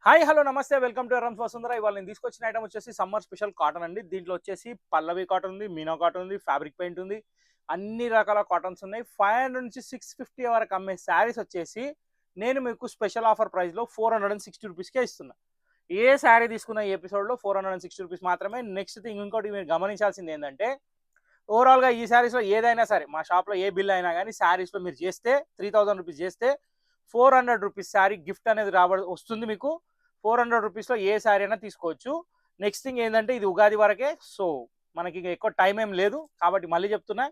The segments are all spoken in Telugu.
హాయ్ హలో నమస్తే వెల్కమ్ టు రమ్స్ వసుంధర. ఇవాళ నేను తీసుకొచ్చిన ఐటమ్ వచ్చేసి సమ్మర్ స్పెషల్ కాటన్ అండి. దీంట్లో వచ్చేసి పల్లవి కాటన్ ఉంది, మీనా కాటన్ ఉంది, ఫ్యాబ్రిక్ పెయింట్ ఉంది, అన్ని రకాల కాటన్స్ ఉన్నాయి. 500 నుంచి 650 వరకు అమ్మే శారీస్ వచ్చేసి నేను మీకు స్పెషల్ ఆఫర్ ప్రైస్లో 460 రూపీస్కే ఇస్తున్నా. ఏ శారీ తీసుకున్న ఈ ఎపిసోడ్లో 460 రూపీస్ మాత్రమే. నెక్స్ట్ థింగ్ ఇంకోటి మీరు గమనించాల్సింది ఏంటంటే ఓవరాల్గా ఈ శారీస్లో ఏదైనా సరే మా షాప్లో ఏ బిల్ అయినా కానీ శారీస్లో మీరు చేస్తే 3000 రూపీస్ చేస్తే 400 రూపీస్ శారీ గిఫ్ట్ అనేది వస్తుంది మీకు. 400 రూపీస్లో ఏ శారీ అయినా తీసుకోవచ్చు. నెక్స్ట్ థింగ్ ఏంటంటే ఇది ఉగాది వరకే, సో మనకి ఎక్కువ టైం ఏం లేదు కాబట్టి మళ్ళీ చెప్తున్నా.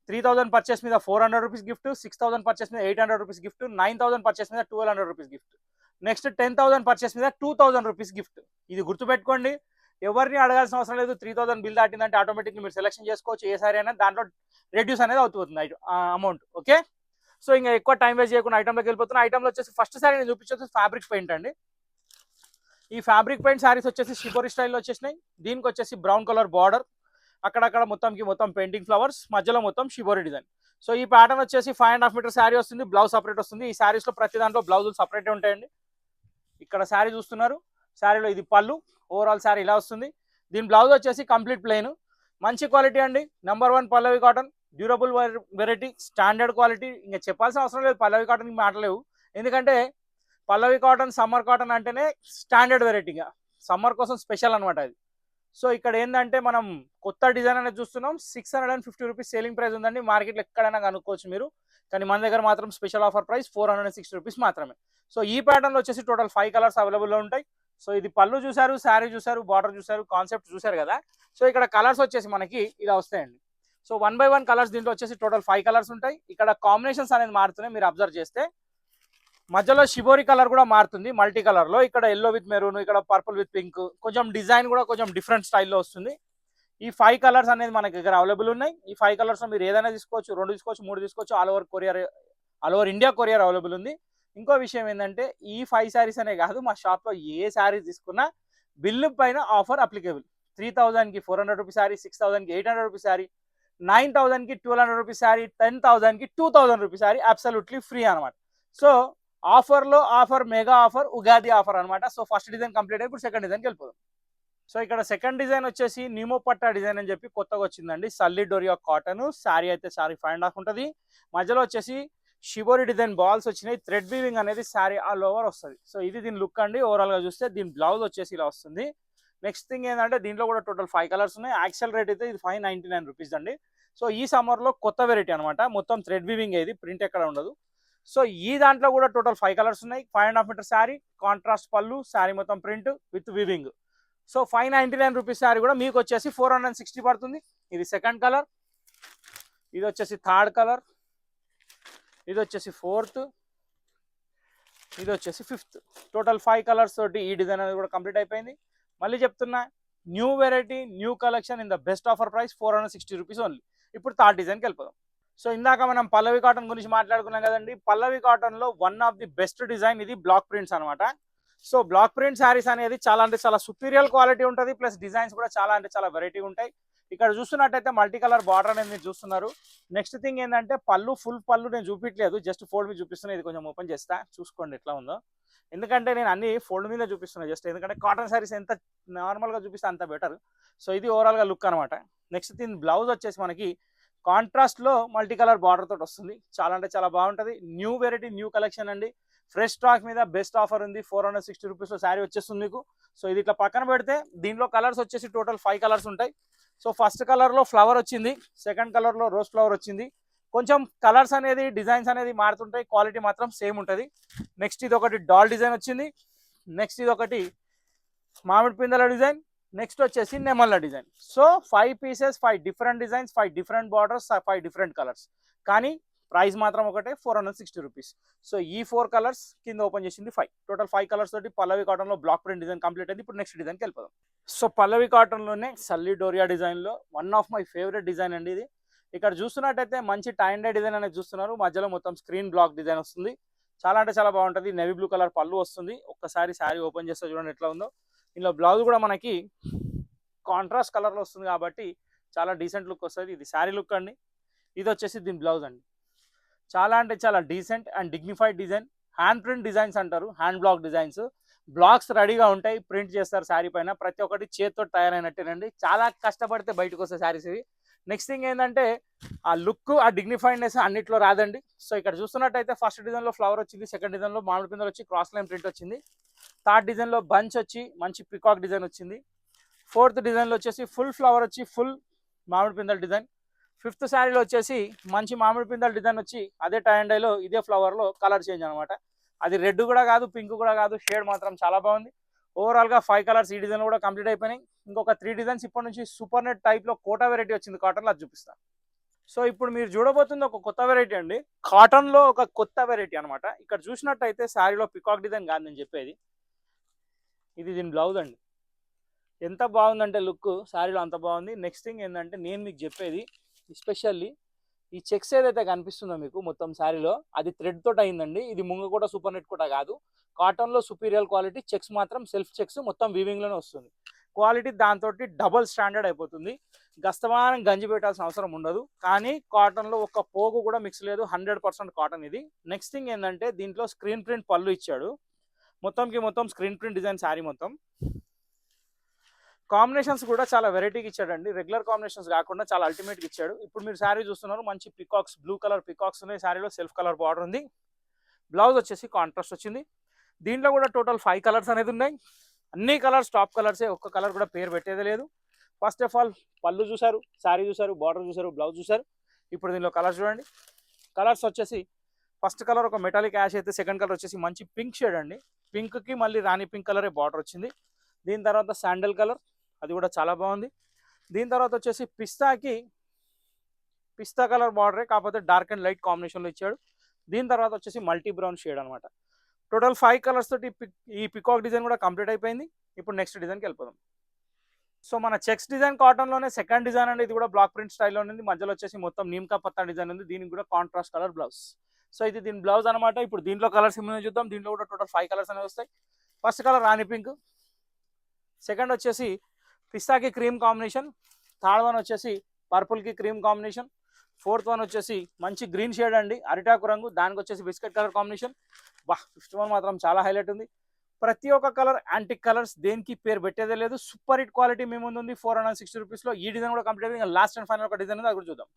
3000 పర్చేస్ మీద 400 రూపీస్ గిఫ్ట్, 6000 పర్చేస్ మీద 800 రూపీస్ గిఫ్ట్, 9000 పర్చేస్ మీద 1200 రూపీస్ గిఫ్ట్, నెక్స్ట్ 10,000 పర్చేస్ మీద 2000 రూపీస్ గిఫ్ట్. ఇది గుర్తుపెట్టుకోండి, ఎవరిని అడగాల్సిన అవసరం లేదు. 3000 బిల్ దాటిందంటే ఆటోమేటిక్గా మీరు సెలెక్షన్ చేసుకోవచ్చు ఏ సారీ అయినా, దాంట్లో రెడ్యూస్ అనేది అవుతుంది అమౌంట్. ఓకే, సో ఇంకా ఎక్కువ టైం వేస్ట్ చేయకుండా ఐటమ్లోకి వెళ్ళిపోతున్నా. ఐటమ్లో వచ్చేసి ఫస్ట్ సారీ నేను చూపించేది ఫ్యాబ్రిక్ పెయింట్ అండి. ఈ ఫ్యాబ్రిక్ పెయింట్ శారీస్ వచ్చేసి షిబోరి స్టైల్లో వచ్చేసినాయి. దీనికి వచ్చేసి బ్రౌన్ కలర్ బార్డర్, అక్కడక్కడ మొత్తం పెయింటింగ్ ఫ్లవర్స్, మధ్యలో మొత్తం షిబోరి డిజైన్. సో ఈ ప్యాటర్న్ వచ్చేసి 5.5 మీటర్ శారీ వస్తుంది, బ్లౌజ్ సపరేట్ వస్తుంది. ఈ శారీస్లో ప్రతి దాంట్లో బ్లౌజులు సపరేట్ ఉంటాయండి. ఇక్కడ శారీ చూస్తున్నారు, శారీలో ఇది పళ్ళు, ఓవరాల్ శారీ ఇలా వస్తుంది. దీని బ్లౌజ్ వచ్చేసి కంప్లీట్ ప్లెయిన్, మంచి క్వాలిటీ అండి. #1 Pallavi cotton, durable variety, standard quality. ఇంకా చెప్పాల్సిన అవసరం లేదు, పల్లవి కాటన్కి మాటలేవు. ఎందుకంటే పల్లవి కాటన్, సమ్మర్ కాటన్ అంటేనే స్టాండర్డ్ వెరైటీగా, సమ్మర్ కోసం స్పెషల్ అనమాట అది. సో ఇక్కడ ఏంటంటే మనం కొత్త డిజైన్ అనేది చూస్తున్నాం. 650 రూపీస్ సేలింగ్ ప్రైస్ ఉందండి. మార్కెట్లో ఎక్కడైనా కనుక్కోవచ్చు మీరు, కానీ మన దగ్గర మాత్రం స్పెషల్ ఆఫర్ ప్రైస్ 460 రూపీస్ మాత్రమే. సో ఈ ప్యాటర్న్లో వచ్చేసి టోటల్ 5 కలర్స్ అవైలబుల్లో ఉంటాయి. సో ఇది పళ్ళు చూసారు, శారీ చూసారు, బార్డర్ చూసారు, కాన్సెప్ట్ చూసారు కదా. సో ఇక్కడ కలర్స్ వచ్చేసి మనకి ఇలా వస్తాయండి. సో 1 by 1 కలర్స్, దీంట్లో వచ్చేసి టోటల్ 5 కలర్స్ ఉంటాయి. ఇక్కడ కాంబినేషన్స్ అనేది మారుతున్నాయి, మీరు అబ్జర్వ్ చేస్తే మధ్యలో షిబోరి కలర్ కూడా మారుతుంది మల్టీ కలర్ లో. ఇక్కడ ఎల్లో విత్ మెరూన్, ఇక్కడ పర్పుల్ విత్ పింక్, కొంచెం డిజైన్ కూడా కొంచెం డిఫరెంట్ స్టైల్లో వస్తుంది. ఈ 5 కలర్స్ అనేది మన దగ్గర అవైలబుల్ ఉన్నాయి. ఈ 5 కలర్స్ మీరు ఏదైనా తీసుకోవచ్చు, 2 తీసుకోవచ్చు, 3 తీసుకోవచ్చు. All over India courier available ఉంది. ఇంకో విషయం ఏంటంటే ఈ 5 శారీస్ అనే కాదు, మా షాప్లో ఏ శారీస్ తీసుకున్నా బిల్లు పైన ఆఫర్ అప్లికేబుల్. 3000కి 400 రూపీస్ శారీ, 6000కి 800 రూపీస్ శారీ, 9000కి 1200 రూపీస్ శారీ, 10,000కి 2000 రూపీస్ శారీ అబ్సల్యూట్లీ ఫ్రీ అనమాట. సో ఆఫర్లో offer, mega offer, Ugadi offer అనమాట. సో ఫస్ట్ డిజైన్ కంప్లీట్ అయ్యి ఇప్పుడు సెకండ్ డిజైన్కి వెళ్ళిపోదాం. సో ఇక్కడ సెకండ్ డిజైన్ వచ్చేసి నిమో పట్టా డిజైన్ అని చెప్పి కొత్తగా వచ్చిందండి. సల్లీ డోరియా కాటన్ శారీ అయితే శారీ 5.5 ఉంటుంది. మధ్యలో వచ్చేసి షిబోరి డిజైన్ బాల్స్ వచ్చినాయి. థ్రెడ్ వీవింగ్ అనేది శారీ ఆల్ ఓవర్ వస్తుంది. సో ఇది దీని లుక్ అండి. ఓవరాల్గా చూస్తే దీని బ్లౌజ్ వచ్చేసి ఇలా వస్తుంది. నెక్స్ట్ థింగ్ ఏంటంటే దీంట్లో కూడా టోటల్ 5 కలర్స్ ఉన్నాయి. యాక్చువల్ రేట్ అయితే ఇది 599 రూపీస్ అండి. సో ఈ సమ్మర్లో కొత్త వెరైటీ అనమాట. మొత్తం థ్రెడ్ వీవింగ్, ఇది ప్రింట్ ఎక్కడ ఉండదు. సో ఈ దాంట్లో కూడా టోటల్ 5 కలర్స్ ఉన్నాయి. 5.5 మీటర్ శారీ, కాంట్రాస్ట్ పళ్ళు, శారీ మొత్తం print with weaving. So 599 rupees sari కూడా మీకు వచ్చేసి 460 పడుతుంది. ఇది సెకండ్ కలర్, ఇది వచ్చేసి థర్డ్ కలర్, ఇది వచ్చేసి ఫోర్త్, ఇది వచ్చేసి ఫిఫ్త్. టోటల్ 5 కలర్స్ తోటి ఈ డిజైన్ అనేది కూడా కంప్లీట్ అయిపోయింది. మళ్ళీ చెప్తున్నా, new variety, new collection in the best offer price 460 rupees only. ఇప్పుడు థర్డ్ డిజైన్కి వెళ్ళిపోదాం. సో ఇందాక మనం పల్లవి కాటన్ గురించి మాట్లాడుకున్నాం కదండి. పల్లవి కాటన్లో one of the best design ఇది బ్లాక్ ప్రింట్స్ అనమాట. సో బ్లాక్ ప్రింట్ శారీస్ అనేది చాలా అంటే చాలా సుపీరియర్ క్వాలిటీ ఉంటుంది, ప్లస్ డిజైన్స్ కూడా చాలా అంటే చాలా వెరైటీ ఉంటాయి. ఇక్కడ చూస్తున్నట్టయితే మల్టీ కలర్ బార్డర్ అనేది మీరు చూస్తున్నారు. నెక్స్ట్ థింగ్ ఏంటంటే పళ్ళు, ఫుల్ పళ్ళు నేను చూపించలేదు, జస్ట్ ఫోల్డ్ మీద చూపిస్తున్నా. ఇది కొంచెం ఓపెన్ చేస్తా, చూసుకోండి ఎట్లా ఉందో. ఎందుకంటే నేను అన్ని ఫోల్డ్ మీద చూపిస్తున్నాను జస్ట్, ఎందుకంటే కాటన్ శారీస్ ఎంత నార్మల్గా చూపిస్తే అంత బెటర్. సో ఇది ఓవరాల్గా లుక్ అనమాట. నెక్స్ట్ థింగ్ బ్లౌజ్ వచ్చేసి మనకి కాంట్రాస్ట్లో మల్టీ కలర్ బార్డర్ తోటి వస్తుంది. చాలా అంటే చాలా బాగుంటుంది. న్యూ వెరైటీ, న్యూ కలెక్షన్ అండి. ఫ్రెష్ స్టాక్ మీద బెస్ట్ ఆఫర్ ఉంది. 460 రూపీస్లో శారీ వచ్చేస్తుంది మీకు. సో ఇది ఇట్లా పక్కన పెడితే దీంట్లో కలర్స్ వచ్చేసి టోటల్ 5 కలర్స్ ఉంటాయి. సో ఫస్ట్ కలర్లో ఫ్లవర్ వచ్చింది, సెకండ్ కలర్లో రోజ్ ఫ్లవర్ వచ్చింది. కొంచెం కలర్స్ అనేది, డిజైన్స్ అనేది మారుతుంటాయి, క్వాలిటీ మాత్రం సేమ్ ఉంటుంది. నెక్స్ట్ ఇది ఒకటి డాల్ డిజైన్ వచ్చింది. నెక్స్ట్ ఇది ఒకటి మామిడి పిందెల డిజైన్. నెక్స్ట్ వచ్చేసి నెమల్ల design. So 5 pieces, 5 different designs, 5 different borders, 5 different colours, కానీ ప్రైస్ మాత్రం ఒకటే 460 రూపీస్. సో ఈ 4 కలర్స్ కింద ఓపెన్ చేసింది 5. టోటల్ 5 కలర్స్ తోటి పల్లవి కాటన్లో బ్లాక్ ప్రింట్ డిజైన్ కంప్లీట్ అయింది. ఇప్పుడు నెక్స్ట్ డిజైన్కి వెళ్ళిపోదాం. సో పల్లవి కాటన్లోనే సల్లీ డోరియా డిజైన్లో one of my favourite design అండి ఇది. ఇక్కడ చూస్తున్నట్టయితే మంచి టైండే డిజైన్ అనేది చూస్తున్నారు. మధ్యలో మొత్తం స్క్రీన్ బ్లాక్ డిజైన్ వస్తుంది. చాలా అంటే చాలా బాగుంటుంది. నేవీ బ్లూ కలర్ పళ్ళు వస్తుంది. ఒక్కసారి శారీ ఓపెన్ చేస్తే చూడండి ఎట్లా ఉందో. ఇందులో బ్లౌజ్ కూడా మనకి కాంట్రాస్ట్ కలర్లో వస్తుంది కాబట్టి చాలా డీసెంట్ లుక్ వస్తుంది. ఇది శారీ లుక్ అండి. ఇది వచ్చేసి దీని బ్లౌజ్ అండి. చాలా అంటే చాలా decent and dignified design. Hand print designs అంటారు, హ్యాండ్ బ్లాక్ డిజైన్స్. బ్లాక్స్ రెడీగా ఉంటాయి, ప్రింట్ చేస్తారు శారీ పైన. ప్రతి ఒక్కటి చేతితో తయారైనట్టేనండి. చాలా కష్టపడితే బయటకు వస్తే శారీస్ ఇవి. నెక్స్ట్ థింగ్ ఏంటంటే ఆ లుక్, ఆ డిగ్నిఫైడ్నెస్ అన్నిట్లో రాదండి. సో ఇక్కడ చూస్తున్నట్టయితే ఫస్ట్ డిజైన్లో ఫ్లవర్ వచ్చింది, సెకండ్ డిజైన్లో మామిడి పిందెలు వచ్చి క్రాస్ లైన్ ప్రింట్ వచ్చింది, థర్డ్ డిజైన్లో బంచ్ వచ్చి మంచి పికాక్ డిజైన్ వచ్చింది, ఫోర్త్ డిజైన్లో వచ్చేసి ఫుల్ ఫ్లవర్ వచ్చి ఫుల్ మామిడి పిందెల డిజైన్, ఫిఫ్త్ శారీలో వచ్చేసి మంచి మామిడి పిందెల డిజైన్ వచ్చి అదే టై అండ్ డైలో ఇదే ఫ్లవర్లో కలర్ చేంజ్ అనమాట. అది రెడ్ కూడా కాదు, పింక్ కూడా కాదు, షేడ్ మాత్రం చాలా బాగుంది. ఓవరాల్గా 5 కలర్స్ ఈ డిజైన్ కూడా కంప్లీట్ అయిపోయినాయి. ఇంకొక 3 డిజైన్స్ ఇప్పటి నుంచి సూపర్ నెట్ టైప్లో కోటా వెరైటీ వచ్చింది కాటన్లో, అది చూపిస్తాను. సో ఇప్పుడు మీరు చూడబోతుంది ఒక కొత్త వెరైటీ అండి, కాటన్లో ఒక కొత్త వెరైటీ అనమాట. ఇక్కడ చూసినట్టయితే శారీలో పికాక్ డిజైన్ కాదు నేను చెప్పేది, ఇది దీని బ్లౌజ్ అండి. ఎంత బాగుందంటే లుక్ శారీలో అంత బాగుంది. నెక్స్ట్ థింగ్ ఏంటంటే నేను మీకు చెప్పేది, ఎస్పెషల్లీ ఈ చెక్స్ ఏదైతే కనిపిస్తుందో మీకు మొత్తం శారీలో, అది థ్రెడ్ తోటి అయిందండి. ఇది ముంగ కూడా సూపర్ నెట్ కూడా కాదు, కాటన్లో సుపీరియర్ క్వాలిటీ. చెక్స్ మాత్రం సెల్ఫ్ చెక్స్, మొత్తం వీవింగ్లోనే వస్తుంది క్వాలిటీ. దాంతో డబల్ స్టాండర్డ్ అయిపోతుంది, గస్తమానం గంజి పెట్టాల్సిన అవసరం ఉండదు. కానీ కాటన్లో ఒక పోగు కూడా మిక్స్ లేదు, 100% కాటన్ ఇది. నెక్స్ట్ థింగ్ ఏంటంటే దీంట్లో స్క్రీన్ ప్రింట్ పళ్ళు ఇచ్చాడు, మొత్తంకి మొత్తం స్క్రీన్ ప్రింట్ డిజైన్ శారీ మొత్తం. కాంబినేషన్స్ కూడా చాలా వెరైటీకి ఇచ్చాడండి, రెగ్యులర్ కాంబినేషన్స్ కాకుండా చాలా అల్టిమేట్గా ఇచ్చాడు. ఇప్పుడు మీరు శారీ చూస్తున్నారు, మంచి పికాక్స్, బ్లూ కలర్ పికాక్స్ ఉన్నాయి శారీలో, సెల్ఫ్ కలర్ బార్డర్ ఉంది. బ్లౌజ్ వచ్చేసి కాంట్రాస్ట్ వచ్చింది. దీంట్లో కూడా టోటల్ 5 కలర్స్ అనేది ఉన్నాయి. అన్ని కలర్స్ టాప్ కలర్సే, ఒక్క కలర్ కూడా పేరు పెట్టేదే లేదు. ఫస్ట్ ఆఫ్ ఆల్ పళ్ళు చూసారు, శారీ చూసారు, బార్డర్ చూసారు, బ్లౌజ్ చూసారు. ఇప్పుడు దీనిలో కలర్స్ చూడండి. కలర్స్ వచ్చేసి ఫస్ట్ కలర్ ఒక మెటాలిక్ యాష్ అయితే, సెకండ్ కలర్ వచ్చేసి మంచి పింక్ షేడ్ అండి. పింక్కి మళ్ళీ రాణి పింక్ కలరే బార్డర్ వచ్చింది. దీని తర్వాత శాండల్ కలర్, అది కూడా చాలా బాగుంది. దీని తర్వాత వచ్చేసి పిస్తా కలర్ బార్డరే, కాకపోతే డార్క్ అండ్ లైట్ కాంబినేషన్లో ఇచ్చాడు. దీని తర్వాత వచ్చేసి మల్టీ బ్రౌన్ షేడ్ అనమాట. టోటల్ 5 కలర్స్ తోటి ఈ పికాక్ డిజైన్ కూడా కంప్లీట్ అయిపోయింది. ఇప్పుడు నెక్స్ట్ డిజైన్కి వెళ్ళిపోదాం. సో మన చెక్స్ డిజైన్ కాటన్లోనే సెకండ్ డిజైన్ అండి. ఇది కూడా బ్లాక్ ప్రింట్ స్టైల్లో ఉంది. మధ్యలో వచ్చేసి మొత్తం నీమ్కా పత్తా డిజైన్ ఉంది. దీనికి కూడా కాంట్రాస్ట్ కలర్ బ్లౌజ్. సో ఇది దీని బ్లౌజ్ అనమాట. ఇప్పుడు దీంట్లో కలర్స్ ఏమైనా చూద్దాం. దీంట్లో కూడా టోటల్ 5 కలర్స్ అనేవి వస్తాయి. ఫస్ట్ కలర్ రాణి పింక్, సెకండ్ వచ్చేసి పిస్తాకి క్రీమ్ కాంబినేషన్, థర్డ్ వన్ వచ్చేసి పర్పుల్కి క్రీమ్ కాంబినేషన్, ఫోర్త్ వన్ వచ్చేసి మంచి గ్రీన్ షేడ్ అండి, అరిటాకు రంగు, దానికి వచ్చేసి biscuit colour combination. Fifth one మాత్రం చాలా హైలైట్ ఉంది. ప్రతి ఒక్క కలర్ యాంటిక్ కలర్స్, దేనికి పేరు పెట్టేదే లేదు. సూపర్ హిట్ క్వాలిటీ మీ ముందు ఉంది 460 రూపీస్లో. ఈ డిజైన్ కూడా కంప్లీట్ అయింది. లాస్ట్ అండ్ ఫైనల్ ఒక డిజైన్ ఉంది, అది కూడా చూద్దాం.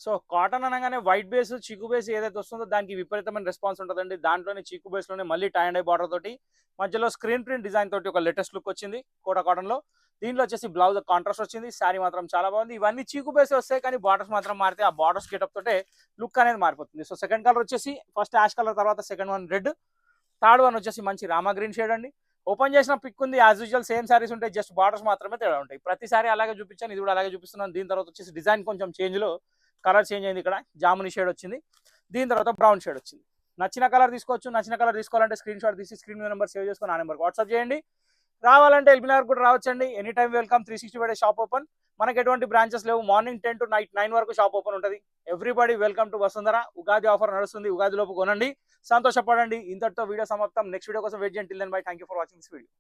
సో కాటన్ అనగానే వైట్ బేస్, చీకు బేస్ ఏదైతే వస్తుందో దానికి విపరీతమైన రెస్పాన్స్ ఉంటుందండి. దాంట్లోనే చీకు బేస్లోనే మళ్ళీ టై అండ్ ఐ బార్డర్ తోటి మధ్యలో స్క్రీన్ ప్రింట్ డిజైన్ తోటి ఒక లేటెస్ట్ లుక్ వచ్చింది కోటా కాటన్లో. దీంట్లో వచ్చేసి బ్లౌజ్ కాంట్రాస్ట్ వచ్చింది. శారీ మాత్రం చాలా బాగుంది. ఇవన్నీ చీకు బేస్ వస్తాయి, కానీ బార్డర్స్ మాత్రం మారితే ఆ బార్డర్స్ గెటప్ తోటే లుక్ అనేది మారిపోతుంది. సో సెకండ్ కలర్ వచ్చేసి ఫస్ట్ యాష్ కలర్, తర్వాత second one red, third one వచ్చేసి మంచి రామా గ్రీన్ షేడ్ అండి. ఓపెన్ చేసిన పిక్ ఉంది, యాజ్ యూజువల్ సేమ్ శారీస్ ఉంటాయి, జస్ట్ బార్డర్స్ మాత్రమే తేడా ఉంటాయి. ప్రతి సారీ అలాగే చూపించాను, ఇది కూడా అలాగే చూపిస్తున్నాను. దీని తర్వాత వచ్చేసి డిజైన్ కొంచెం చేంజ్లో కలర్ చేంజ్ అయింది. ఇక్కడ జాముని షేడ్ వచ్చింది, దీని తర్వాత బ్రౌన్ షేడ్ వచ్చింది. నచ్చిన కలర్ తీసుకోవచ్చు. నచ్చిన కలర్ తీసుకోవాలంటే స్క్రీన్ షాట్ తీసి స్క్రీన్ నెంబర్ సేవ్ చేసుకొని ఆ నెంబర్కి వాట్సాప్ చేయండి. రావాలంటే ఎల్బీనగర్ కూడా రావచ్చండి. Any time welcome. 365 days shop open. మనకి ఎటువంటి బ్రాంచెస్ లేవు. మార్నింగ్ 10 to నైట్ 9 వరకు షాప్ ఓపెన్ ఉంటుంది. Everybody welcome to Vasundhara. Ugadi offer నడుస్తుంది, ఉగాది లోపు కొనండి, సంతోషపడండి. ఇంతటితో వీడియో సమాప్తం. నెక్స్ట్ వీడియో కోసం వెయిట్ చేయండి. Till then bye. Thank you for watching this video.